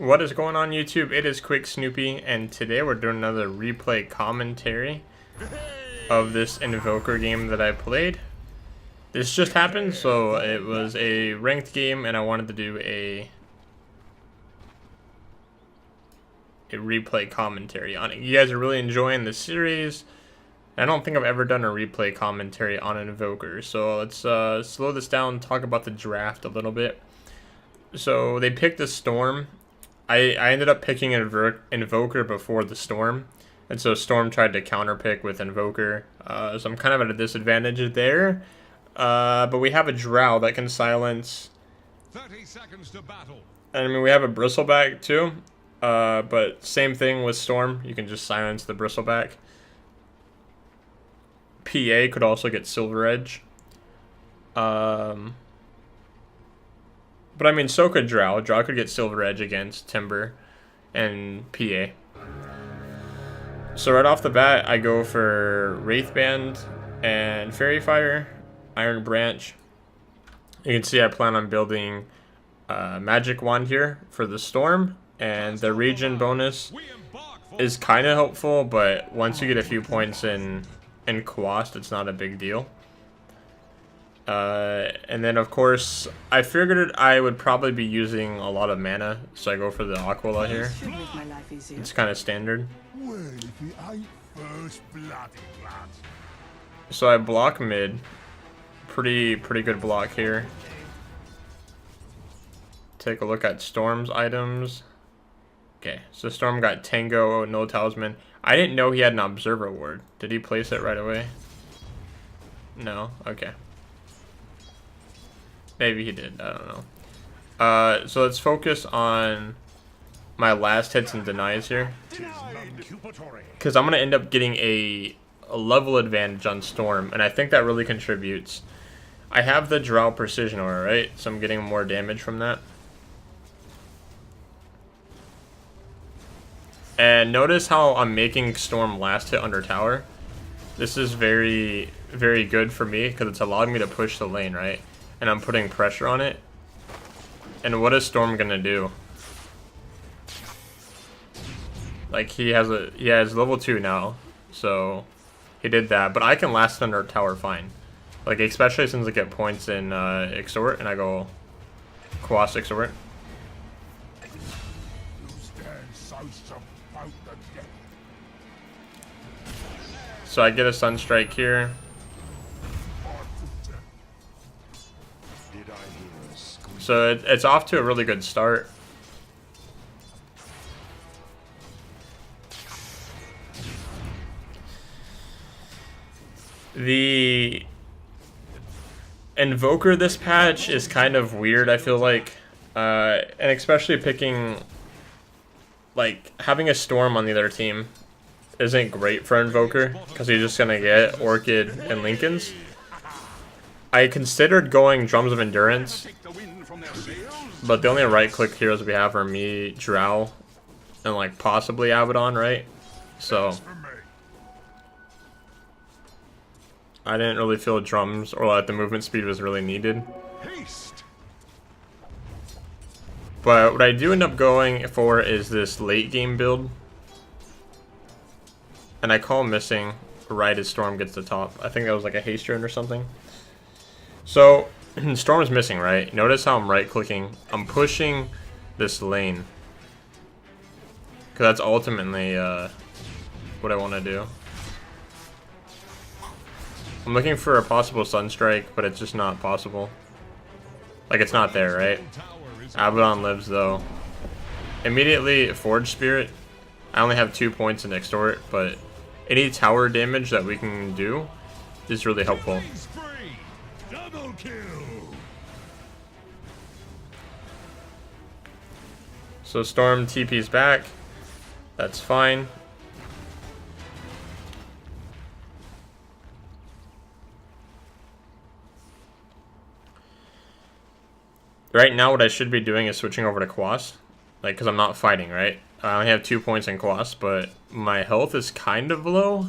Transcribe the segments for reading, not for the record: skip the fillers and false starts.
What is going on YouTube? It is QuikSnoopy, and today we're doing another replay commentary of this Invoker game that I played. This just happened, so it was a ranked game and I wanted to do a replay commentary on it. You guys are really enjoying the series. I don't think I've ever done a replay commentary on an Invoker, so let's slow this down and talk about the draft a little bit. So they picked the Storm. I ended up picking Invoker before the Storm, and so Storm tried to counterpick with Invoker, so I'm kind of at a disadvantage there. But we have a Drow that can silence. 30 seconds to battle. And I mean, we have a Bristleback too, but same thing with Storm. You can just silence the Bristleback. PA could also get Silver Edge. But I mean, so could Drow. Drow could get Silver Edge against Timber and PA. So right off the bat, I go for Wraithband and Fairy Fire, Iron Branch. You can see I plan on building Magic Wand here for the Storm, and the Regen bonus is kind of helpful, but once you get a few points in Quast, it's not a big deal. And then of course I figured I would probably be using a lot of mana, so I go for the Aquila here. It's kind of standard. So I block mid. Pretty good block here. Take a look at Storm's items. Okay, so Storm got Tango, no Talisman. I didn't know he had an Observer Ward. Did he place it right away? No? Okay. Maybe he did, I don't know. So let's focus on my last hits and denies here, because I'm going to end up getting a level advantage on Storm, and I think that really contributes. I have the Drow Precision Aura, right? So I'm getting more damage from that. And notice how I'm making Storm last hit under tower. This is very good for me, because it's allowing me to push the lane, right? And I'm putting pressure on it. And what is Storm gonna do? Like, he has level 2 now, so he did that. But I can last under tower fine. Like, especially since I get points in Extort, and I go Quas Extort. So I get a Sunstrike here. So it's off to a really good start. The Invoker this patch is kind of weird, I feel like. And especially picking, like, having a Storm on the other team isn't great for Invoker, because he's just going to get Orchid and Lincolns. I considered going Drums of Endurance, but the only right-click heroes we have are me, Drow, and like possibly Abaddon, right? So I didn't really feel drums or that the movement speed was really needed. But what I do end up going for is this late game build, and I call missing right as Storm gets to top. I think that was like a haste rune or something. So Storm is missing, right? Notice how I'm right-clicking. I'm pushing this lane, because that's ultimately what I want to do. I'm looking for a possible Sunstrike, but it's just not possible. Like, it's not there, right? Abaddon lives, though. Immediately, Forge Spirit. I only have 2 points in Extort, but any tower damage that we can do is really helpful. So Storm TP's back. That's fine. Right now what I should be doing is switching over to Quas. Like, because I'm not fighting, right? I only have 2 points in Quas, but my health is kind of low.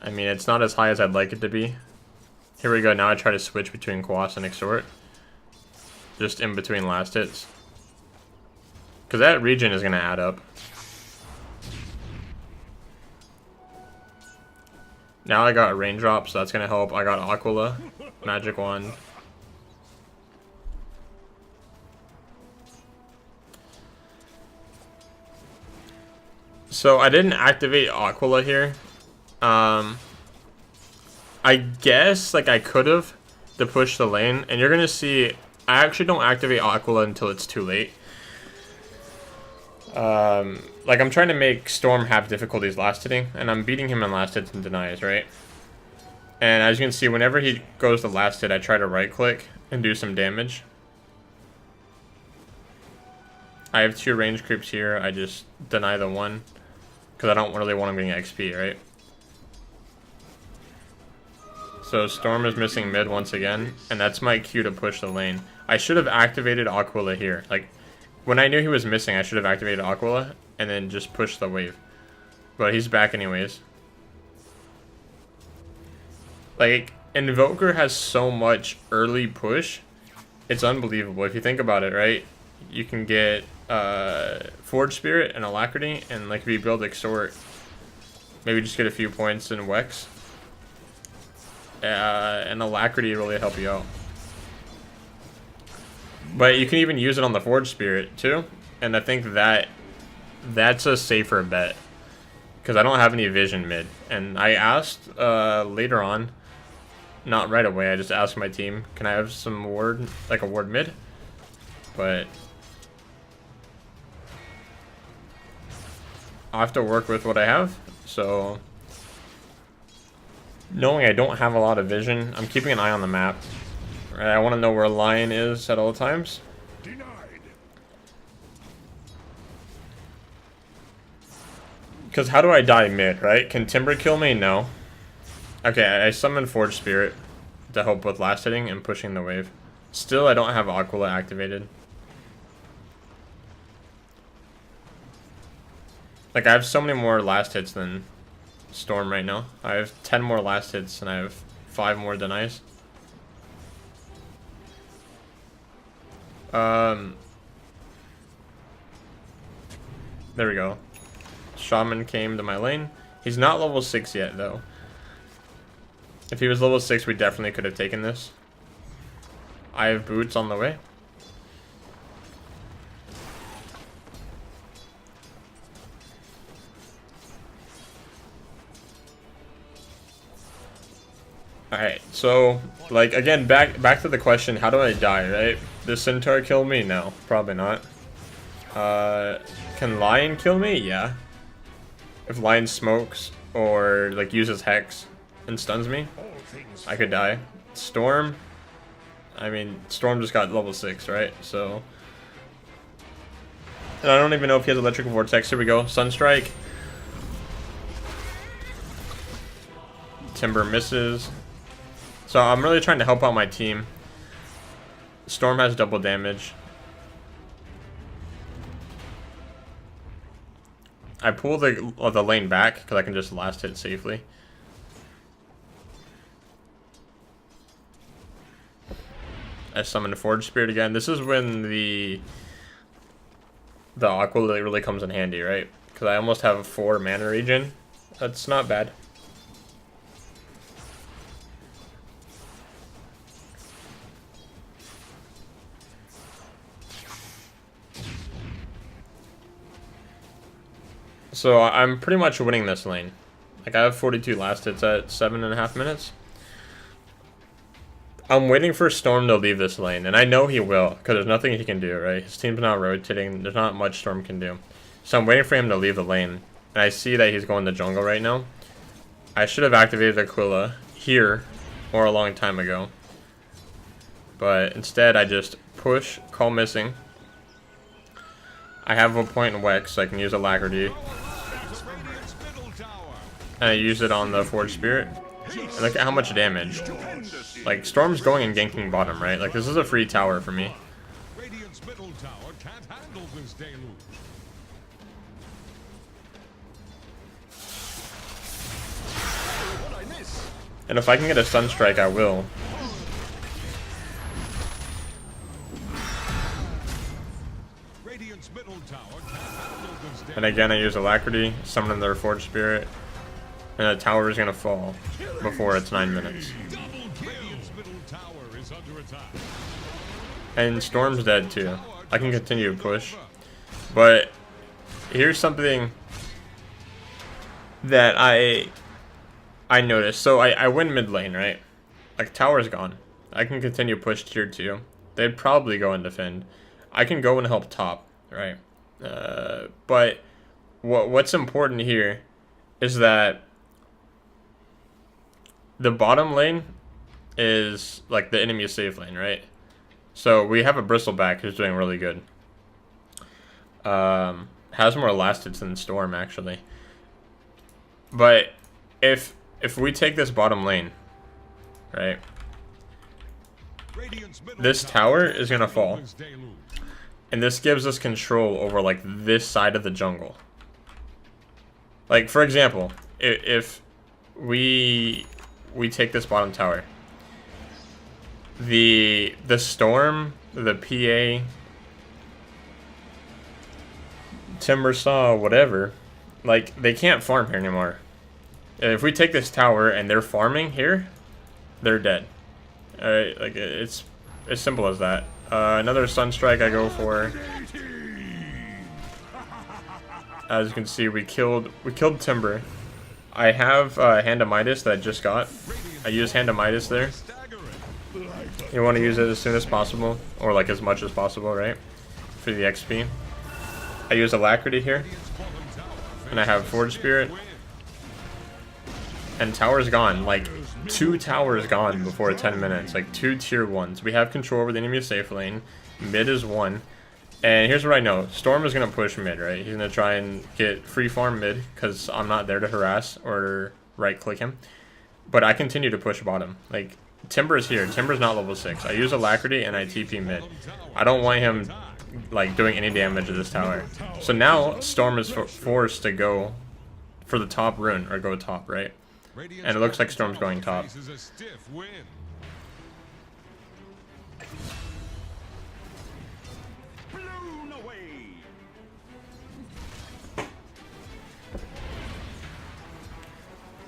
I mean, it's not as high as I'd like it to be. Here we go. Now I try to switch between Quas and Extort. Just in between last hits. Because that regen is going to add up. Now I got a raindrop, so that's going to help. I got Aquila, magic wand. So I didn't activate Aquila here. I guess like I could have to push the lane, and you're going to see I actually don't activate Aquila until it's too late. Like I'm trying to make Storm have difficulties last hitting, and I'm beating him in last hits and denies, right? And as you can see, whenever he goes to last hit, I try to right click and do some damage. I have 2 range creeps here. I just deny the one because I don't really want him getting XP, right? So Storm is missing mid once again, and that's my cue to push the lane. I should have activated Aquila here. Like, when I knew he was missing, I should have activated Aquila and then just pushed the wave. But he's back anyways. Like, Invoker has so much early push. It's unbelievable. If you think about it, right? You can get Forge Spirit and Alacrity, and like if you build Extort, maybe just get a few points in Wex. And Alacrity really help you out. But you can even use it on the Forge Spirit too, and I think that's a safer bet because I don't have any vision mid. And I asked later on, not right away. I just asked my team, "Can I have some ward, like a ward mid?" But I have to work with what I have. So knowing I don't have a lot of vision, I'm keeping an eye on the map. Right, I want to know where Lion is at all times. Denied. Because how do I die mid, right? Can Timber kill me? No. Okay, I summon Forge Spirit to help with last hitting and pushing the wave. Still, I don't have Aquila activated. Like, I have so many more last hits than Storm right now. I have 10 more last hits and I have 5 more denies. There we go. Shaman came to my lane. He's not level 6 yet, though. If he was level 6, we definitely could have taken this. I have boots on the way. Alright, so, like, again, back to the question, how do I die, right? Does Centaur kill me? No, probably not. Can Lion kill me? Yeah. If Lion smokes or, like, uses Hex and stuns me, I could die. Storm? I mean, Storm just got level 6, right? So... And I don't even know if he has Electric Vortex. Here we go. Sunstrike. Timber misses. So I'm really trying to help out my team. Storm has double damage. I pull the lane back because I can just last hit safely. I summon a Forge Spirit again. This is when the Aquila really comes in handy, right? Because I almost have a 4 mana regen. That's not bad. So I'm pretty much winning this lane. Like I have 42 last hits at 7.5 minutes. I'm waiting for Storm to leave this lane, and I know he will, because there's nothing he can do, right? His team's not rotating, there's not much Storm can do. So I'm waiting for him to leave the lane, and I see that he's going to jungle right now. I should have activated Aquila here, or a long time ago. But instead, I just push, call missing. I have a point in Wex, so I can use Alacrity. And I use it on the Forge Spirit. And look at how much damage. Like, Storm's going and ganking bottom, right? Like, this is a free tower for me. Radiant's middle tower can't handle this deluge. And if I can get a Sunstrike, I will. Radiant's middle tower And again, I use Alacrity, summon their Forge Spirit, and the tower is gonna fall before it's 9 minutes. And Storm's dead too. I can continue to push, but here's something that I noticed. So I win mid lane, right? Like tower's gone. I can continue push tier 2. They'd probably go and defend. I can go and help top, right? But what's important here is that the bottom lane is like the enemy safe lane, right? So we have a Bristleback who's doing really good. Has more elastics than Storm actually. But if we take this bottom lane, right? This tower is gonna fall. And this gives us control over like this side of the jungle. Like for example, if we take this bottom tower, the Storm, the PA, Timbersaw, whatever, like they can't farm here anymore. If we take this tower and they're farming here, they're dead. Alright, like it's as simple as that. Another Sunstrike I go for. As you can see, we killed Timber. I have Hand of Midas that I just got. I use Hand of Midas there. You want to use it as soon as possible, or like as much as possible, right? For the XP. I use Alacrity here, and I have Forge Spirit. And tower's gone. Like 2 towers gone before 10 minutes. Like 2 tier 1s. We have control over the enemy safe lane. Mid is 1. And here's what I know. Storm is going to push mid, right? He's going to try and get free farm mid because I'm not there to harass or right click him. But I continue to push bottom. Like Timber is here. Timber's not level 6. I use Alacrity and I TP mid. I don't want him like doing any damage to this tower. So now Storm is forced to go for the top rune or go top, right? And it looks like Storm's going top.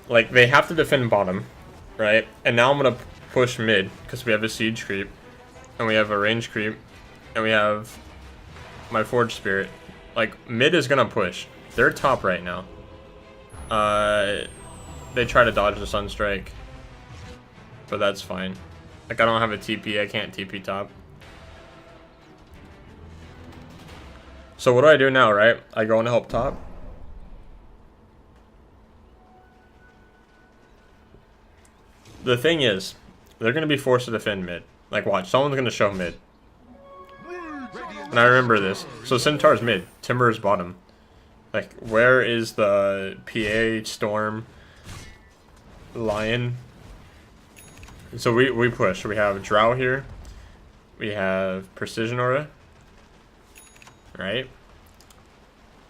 Like, they have to defend bottom, right? And now I'm going to push mid, because we have a siege creep, and we have a range creep, and we have my Forge Spirit. Like, mid is going to push. They're top right now. They try to dodge the Sunstrike, but that's fine. Like, I don't have a TP, I can't TP top. So what do I do now, right? I go and help top. The thing is, they're going to be forced to defend mid. Like, watch, someone's going to show mid. And I remember this. So Centaur's mid, Timber's bottom. Like, where is the PA, Storm, Lion? So we push. We have Drow here. We have Precision Aura. Right?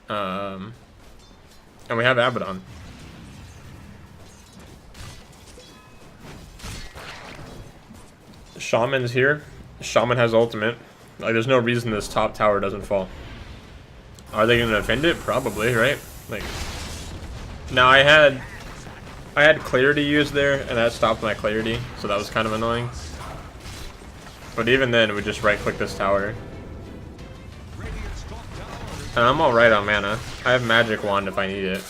And we have Abaddon. Shaman's here. Shaman has ultimate. Like, there's no reason this top tower doesn't fall. Are they gonna defend it? Probably, right? Like, now I had clarity used there, and that stopped my clarity, so that was kind of annoying. But even then, we just right-click this tower. And I'm alright on mana. I have Magic Wand if I need it.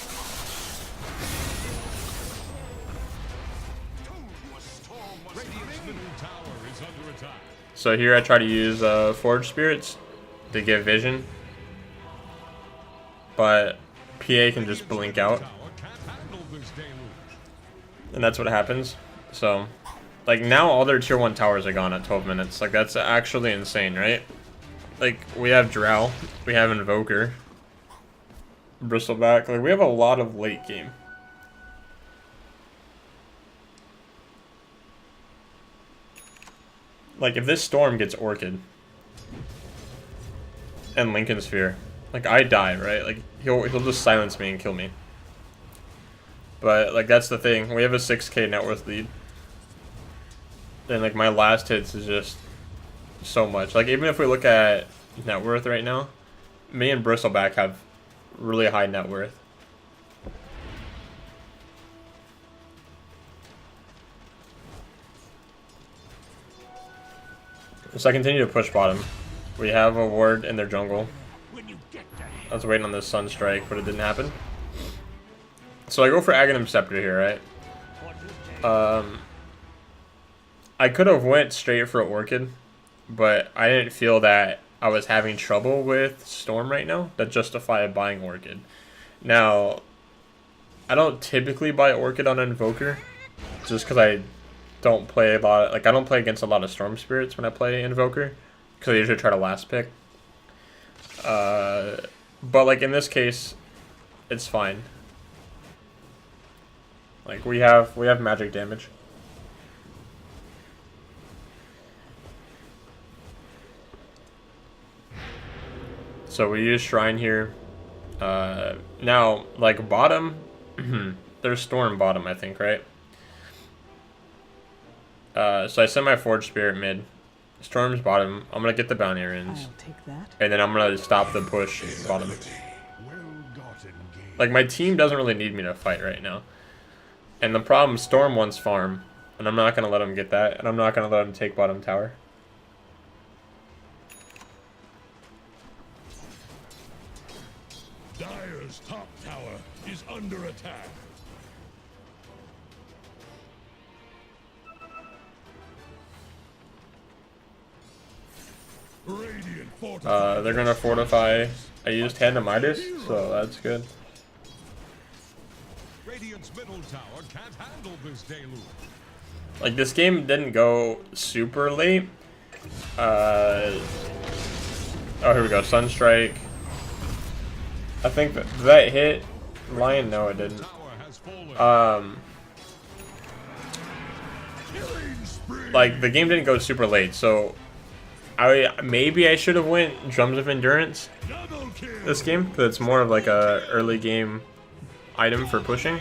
So here I try to use Forge Spirits to give vision. But PA can just blink out. And that's what happens. So, like, now all their tier 1 towers are gone at 12 minutes. Like, that's actually insane, right? Like, we have Drow, we have Invoker, Bristleback. Like, we have a lot of late game. Like, if this Storm gets Orchid and Lincoln Sphere, like, I die, right? Like, he'll just silence me and kill me. But, like, that's the thing. We have a 6k net worth lead. And, like, my last hits is just so much. Like, even if we look at net worth right now, me and Bristleback have really high net worth. So I continue to push bottom. We have a ward in their jungle. I was waiting on this Sun Strike, but it didn't happen. So I go for Aghanim Scepter here, right? I could have went straight for Orchid, but I didn't feel that I was having trouble with Storm right now that justified buying Orchid. Now, I don't typically buy Orchid on Invoker, just because I don't play a lot. Like I don't play against a lot of Storm Spirits when I play Invoker, because I usually try to last pick. But like in this case, it's fine. Like we have magic damage. So we use Shrine here. Now, like bottom, there's Storm bottom, I think, right? So I send my Forge Spirit mid. Storm's bottom. I'm gonna get the bounty runes. I'll take that. And then I'm gonna stop the push bottom. Like my team doesn't really need me to fight right now. And the problem, Storm wants farm. And I'm not gonna let him get that. And I'm not gonna let him take bottom tower. Dire's top tower is under attack. They're gonna fortify. I used Hand of Midas, so that's good. Radiant's middle tower can't handle this deluge. Like this game didn't go super late. Oh, here we go. Sunstrike. I think that hit Lion. No, it didn't. Like the game didn't go super late, so maybe I should have went Drums of Endurance this game, but it's more of like a early game item for pushing.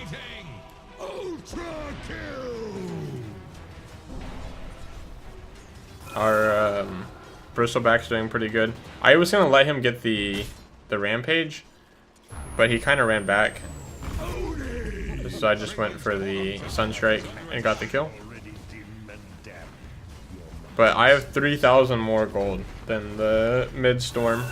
Our Bristleback's doing pretty good. I was gonna let him get the rampage, but he kind of ran back, so I just went for the Sunstrike and got the kill. But I have 3,000 more gold than the mid Storm.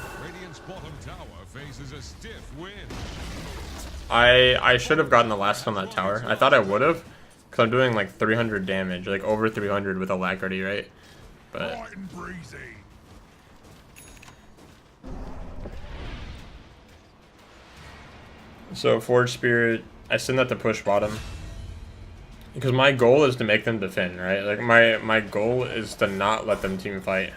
I should have gotten the last on that tower. I thought I would have, because I'm doing like 300 damage, like over 300 with Alacrity, right? But so Forge Spirit, I send that to push bottom. Because my goal is to make them defend, right? Like my goal is to not let them team fight.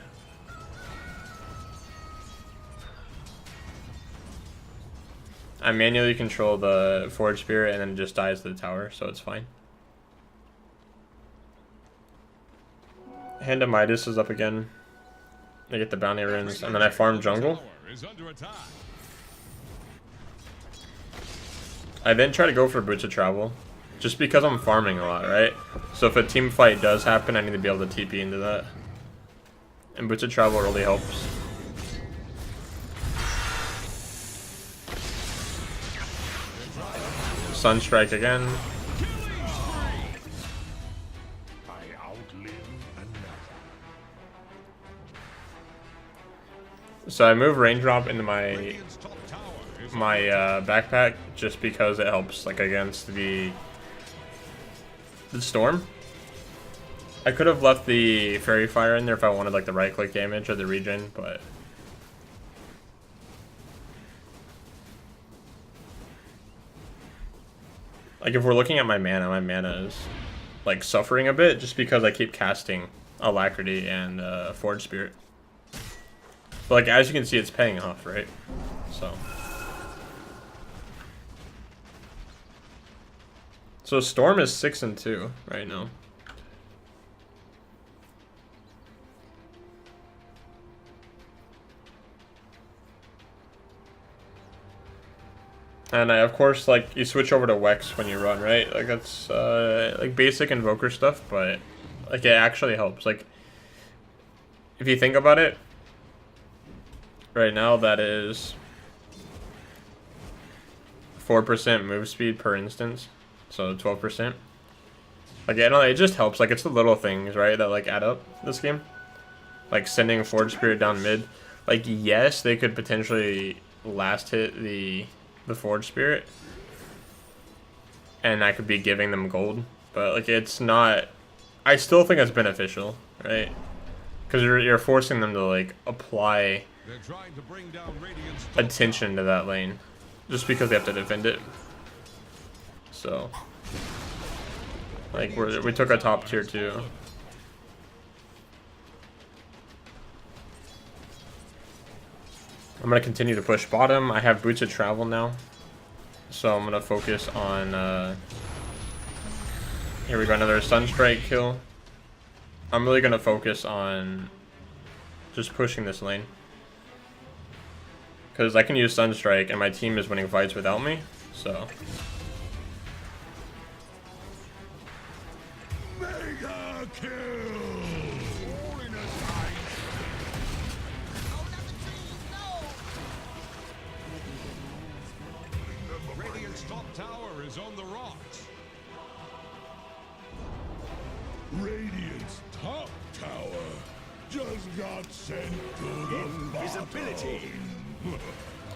I manually control the Forge Spirit and then it just dies to the tower, so it's fine. Hand of Midas is up again. I get the bounty runes, and then I farm jungle. I then try to go for Boots of Travel, just because I'm farming a lot, right? So if a team fight does happen, I need to be able to TP into that. And Boots of Travel really helps. Sunstrike again. So I move Raindrop into my backpack just because it helps like against the Storm. I could have left the Fairy Fire in there if I wanted like the right click damage or the regen, but like if we're looking at my mana is like suffering a bit just because I keep casting Alacrity and Forge Spirit. But like as you can see, it's paying off, right? So Storm is 6-2 right now. And of course, like you switch over to Wex when you run, right? Like that's like basic Invoker stuff, but like it actually helps. Like if you think about it, right now that is 4% move speed per instance, so 12%. Like, I don't know, it just helps. Like, it's the little things, right, that like add up this game. Like sending Forge Spirit down mid. Like, yes, they could potentially last hit the Forge Spirit, and I could be giving them gold, but like it's not. I still think it's beneficial, right? Because you're forcing them to like apply attention to that lane, just because they have to defend it. So, like we took a top tier too. I'm gonna continue to push bottom. I have Boots of Travel now, so I'm gonna focus on. Here we go, another Sunstrike kill. I'm really gonna focus on just pushing this lane, because I can use Sunstrike and my team is winning fights without me. So. Mega kill. Radiant's top tower is on the rocks. Radiant's top tower just got sent to the his ability.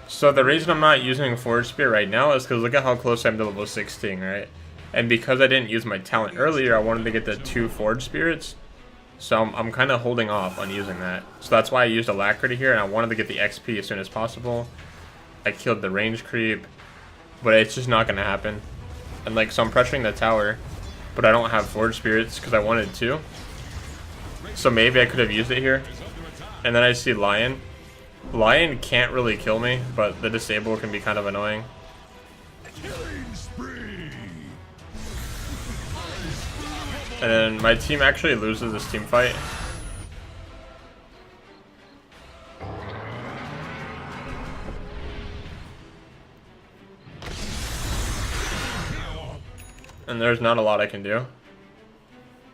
So the reason I'm not using Forge Spirit right now is because look at how close I'm to level 16, right? And because I didn't use my talent earlier, I wanted to get the 2 Forge Spirits. So I'm kind of holding off on using that. So that's why I used Alacrity here, and I wanted to get the XP as soon as possible. I killed the range creep, but it's just not going to happen. And like, so I'm pressuring the tower, but I don't have Forge Spirits because I wanted to. So maybe I could have used it here. And then I see Lion. Lion can't really kill me, but the disable can be kind of annoying. And then my team actually loses this team fight. And there's not a lot I can do.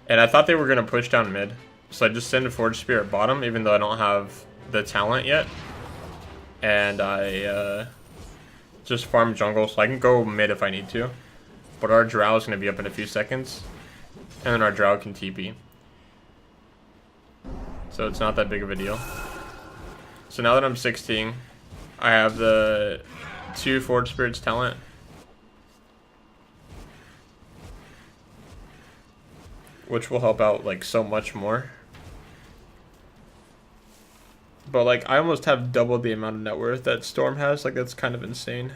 And I thought they were going to push down mid. So I just send a Forge Spirit bottom, even though I don't have the talent yet. And I just farm jungle, so I can go mid if I need to. But our Drow is going to be up in a few seconds. And then our Drow can TP. So it's not that big of a deal. So now that I'm 16, I have the 2 Forge Spirits talent. Which will help out like so much more. But like I almost have double the amount of net worth that Storm has. Like that's kind of insane.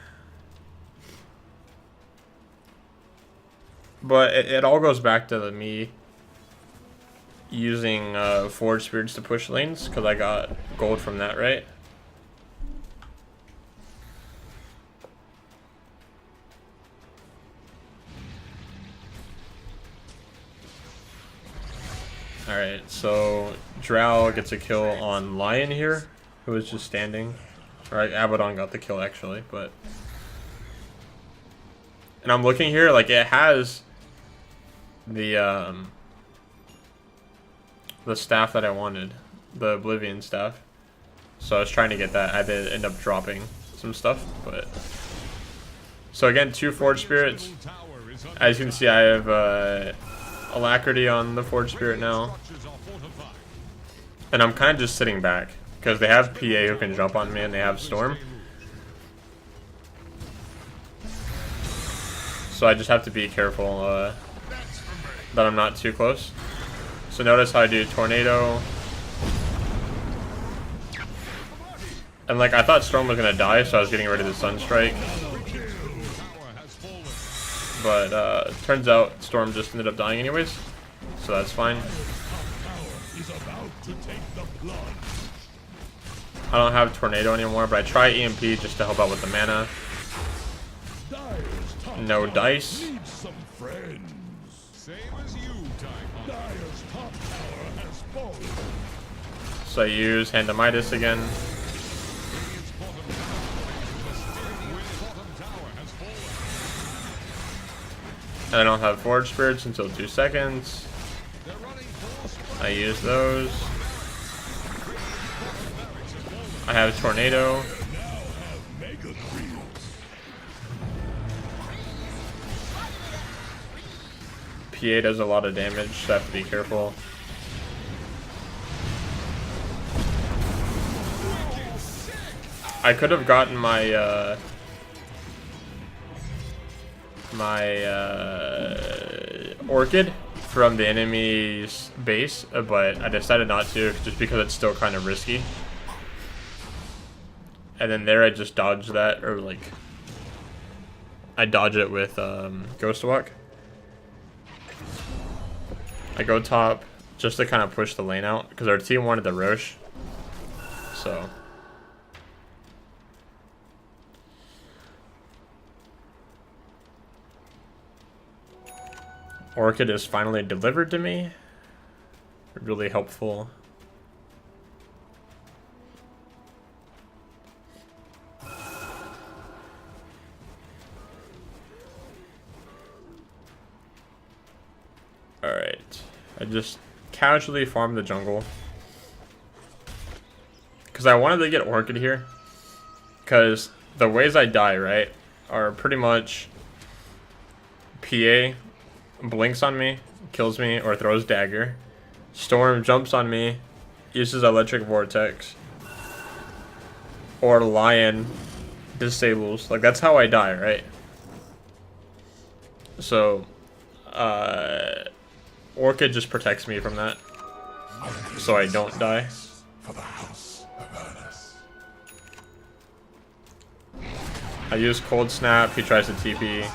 But it all goes back to me using Forge Spirits to push lanes, because I got gold from that, right? Alright, so Drow gets a kill on Lion here, who was just standing. Alright, Abaddon got the kill actually, but... And I'm looking here, like it has the staff that I wanted, the Oblivion staff. So I was trying to get that. I did end up dropping some stuff, but... So again, 2 Forge Spirits. As you can see, I have Alacrity on the Forge Spirit now. And I'm kind of just sitting back, because they have PA who can jump on me and they have Storm. So I just have to be careful that I'm not too close. So notice how I do Tornado. And like I thought Storm was going to die, so I was getting ready to Sunstrike. But turns out Storm just ended up dying anyways. So that's fine. I don't have Tornado anymore, but I try EMP just to help out with the mana. No dice. So I use Hand of Midas again. And I don't have Forge Spirits until 2 seconds. I use those. I have Tornado. PA does a lot of damage, so I have to be careful. I could have gotten my Orchid from the enemy's base, but I decided not to just because it's still kind of risky. And then there I just dodged that, or like I dodge it with Ghost Walk. I go top just to kind of push the lane out because our team wanted the Roche. So Orchid is finally delivered to me. Really helpful. Alright. I just casually farmed the jungle. Because I wanted to get Orchid here. Because the ways I die, right, are pretty much PA blinks on me, kills me, or throws dagger. Storm jumps on me, uses electric vortex. Or Lion disables. Like, that's how I die, right? So, Orchid just protects me from that, so I don't die. For the house of Ernest. I use Cold Snap, he tries to TP.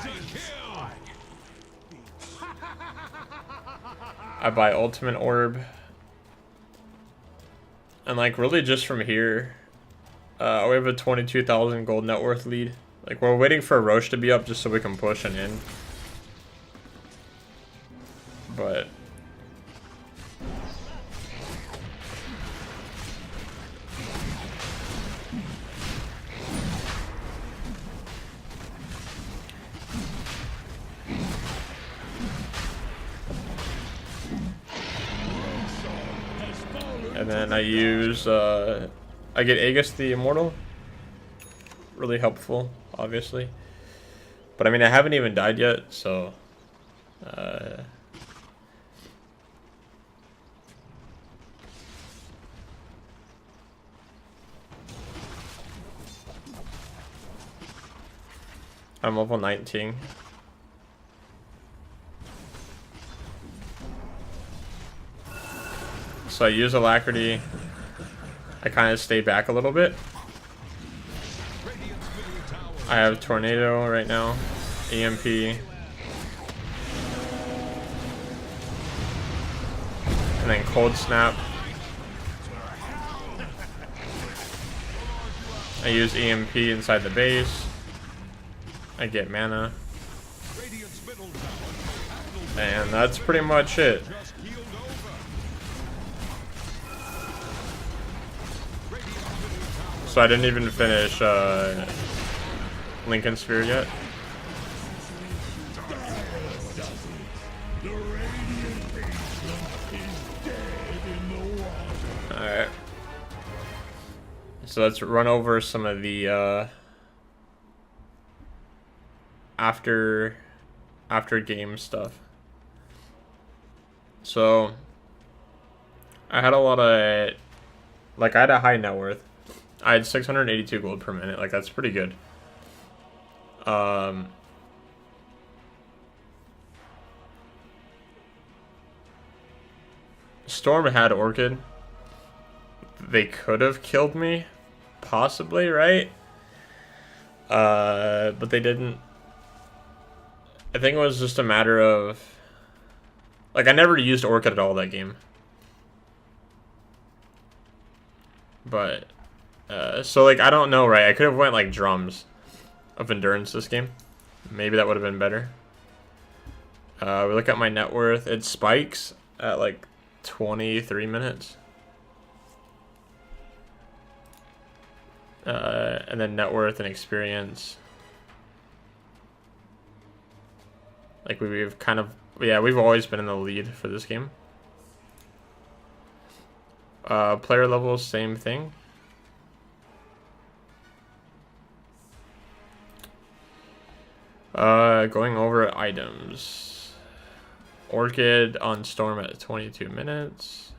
I buy Ultimate Orb. And like really just from here, we have a 22,000 gold net worth lead. Like we're waiting for Roche to be up just so we can push and in. But and then I use I get Aegis the Immortal. Really helpful, obviously. But I mean I haven't even died yet, so I'm level 19. So I use Alacrity. I kind of stay back a little bit. I have Tornado right now. EMP. And then Cold Snap. I use EMP inside the base. I get mana. And that's pretty much it. So I didn't even finish Lincoln Sphere yet. Alright. So let's run over some of the after game stuff. So I had a lot of, like I had a high net worth. I had 682 gold per minute. Like that's pretty good. Storm had Orchid. They could have killed me, possibly, right? But they didn't. I think it was just a matter of, like, I never used Orchid at all that game. But so like I don't know, right? I could have went like Drums of Endurance this game. Maybe that would have been better. We look at my net worth. It spikes at like 23 minutes. And then net worth and experience. Like we've kind of, yeah, we've always been in the lead for this game. Player level, same thing. Going over items. Orchid on Storm at 22 minutes.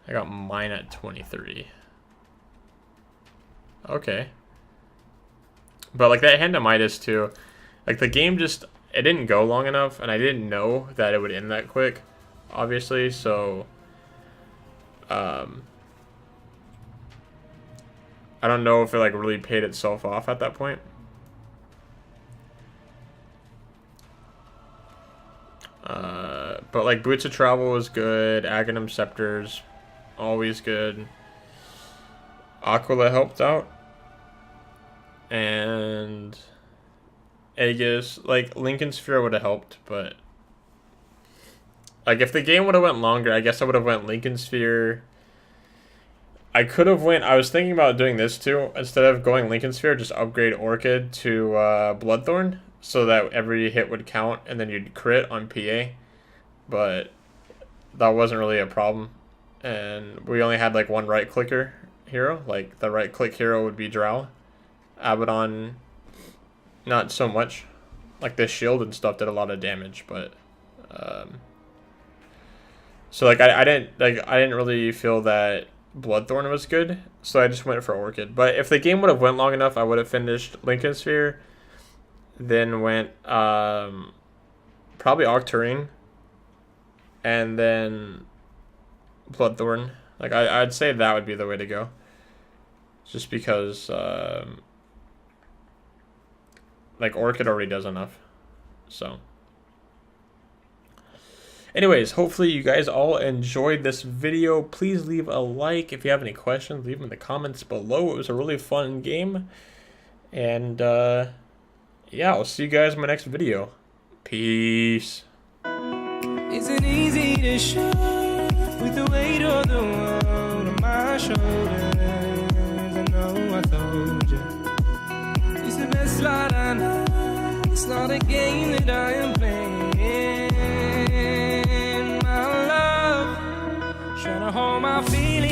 I got mine at 23. Okay. But like that hand of Midas too, like the game just, it didn't go long enough, and I didn't know that it would end that quick, obviously, so I don't know if it like really paid itself off at that point. But like Boots of Travel was good, Aghanim Scepters, always good. Aquila helped out. And Aegis, like Lincoln Sphere would have helped, but like if the game would have went longer, I guess I would have went Lincoln Sphere. I could have went, I was thinking about doing this too. Instead of going Lincoln Sphere, just upgrade Orchid to Bloodthorn so that every hit would count and then you'd crit on PA. But that wasn't really a problem. And we only had like one right clicker hero. Like the right click hero would be Drow. Abaddon, not so much. Like the shield and stuff did a lot of damage, but so like I didn't really feel that Bloodthorn was good, so I just went for Orchid. But if the game would have went long enough, I would have finished Lincoln Sphere, then went probably Octarine, and then Bloodthorn. Like I'd say that would be the way to go, just because like Orchid already does enough. So anyways, hopefully you guys all enjoyed this video. Please leave a like. If you have any questions, leave them in the comments below. It was a really fun game. And yeah, I'll see you guys in my next video. Peace. Isn't easy to show with the weight of the world on my shoulders. I know I told you it's the best light I know. It's not a game that I am playing. My love, trying to hold my feelings.